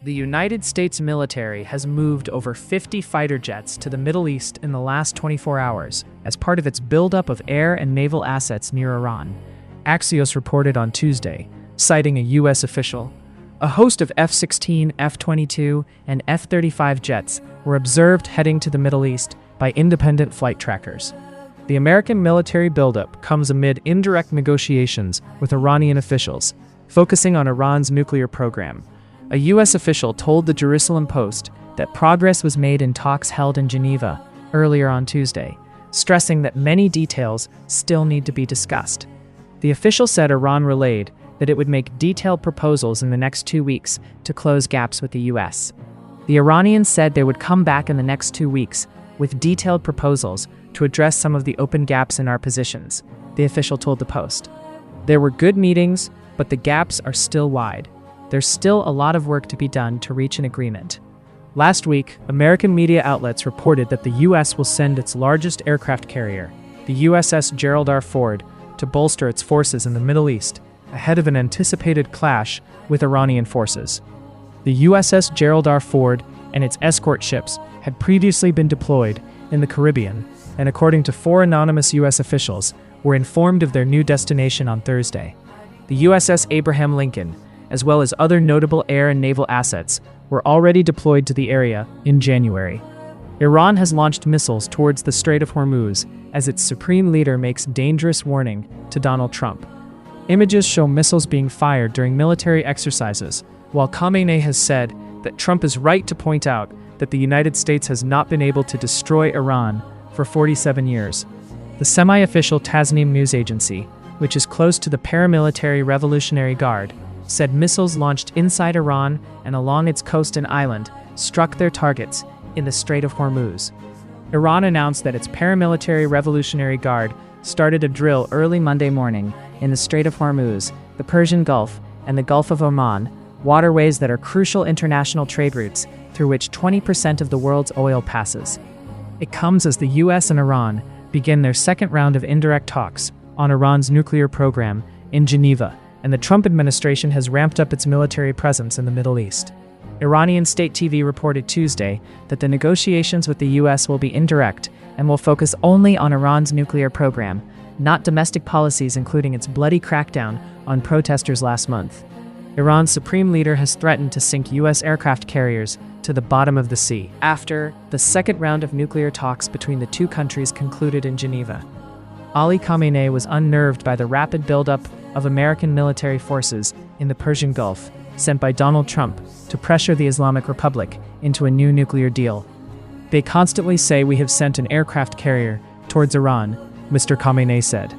The United States military has moved over 50 fighter jets to the Middle East in the last 24 hours as part of its buildup of air and naval assets near Iran, Axios reported on Tuesday, citing a U.S. official. A host of F-16, F-22, and F-35 jets were observed heading to the Middle East by independent flight trackers. The American military buildup comes amid indirect negotiations with Iranian officials, focusing on Iran's nuclear program. A U.S. official told the Jerusalem Post that progress was made in talks held in Geneva earlier on Tuesday, stressing that many details still need to be discussed. The official said Iran relayed that it would make detailed proposals in the next 2 weeks to close gaps with the U.S. The Iranians said they would come back in the next 2 weeks with detailed proposals to address some of the open gaps in our positions, the official told the Post. There were good meetings, but the gaps are still wide. There's still a lot of work to be done to reach an agreement. Last week, American media outlets reported that the U.S. will send its largest aircraft carrier, the USS Gerald R. Ford, to bolster its forces in the Middle East ahead of an anticipated clash with Iranian forces. The USS Gerald R. Ford and its escort ships had previously been deployed in the Caribbean, and according to 4 anonymous U.S. officials, were informed of their new destination on Thursday. The USS Abraham Lincoln, as well as other notable air and naval assets, were already deployed to the area in January. Iran has launched missiles towards the Strait of Hormuz as its supreme leader makes dangerous warning to Donald Trump. Images show missiles being fired during military exercises, while Khamenei has said that Trump is right to point out that the United States has not been able to destroy Iran for 47 years. The semi-official Tasnim news agency, which is close to the paramilitary Revolutionary Guard, said missiles launched inside Iran and along its coast and island struck their targets in the Strait of Hormuz. Iran announced that its paramilitary Revolutionary Guard started a drill early Monday morning in the Strait of Hormuz, the Persian Gulf, and the Gulf of Oman, waterways that are crucial international trade routes through which 20% of the world's oil passes. It comes as the U.S. and Iran begin their second round of indirect talks on Iran's nuclear program in Geneva, and the Trump administration has ramped up its military presence in the Middle East. Iranian state TV reported Tuesday that the negotiations with the U.S. will be indirect and will focus only on Iran's nuclear program, not domestic policies including its bloody crackdown on protesters last month. Iran's supreme leader has threatened to sink U.S. aircraft carriers to the bottom of the sea after the second round of nuclear talks between the two countries concluded in Geneva. Ali Khamenei was unnerved by the rapid buildup of American military forces in the Persian Gulf sent by Donald Trump to pressure the Islamic Republic into a new nuclear deal. They constantly say we have sent an aircraft carrier towards Iran, Mr. Khamenei said.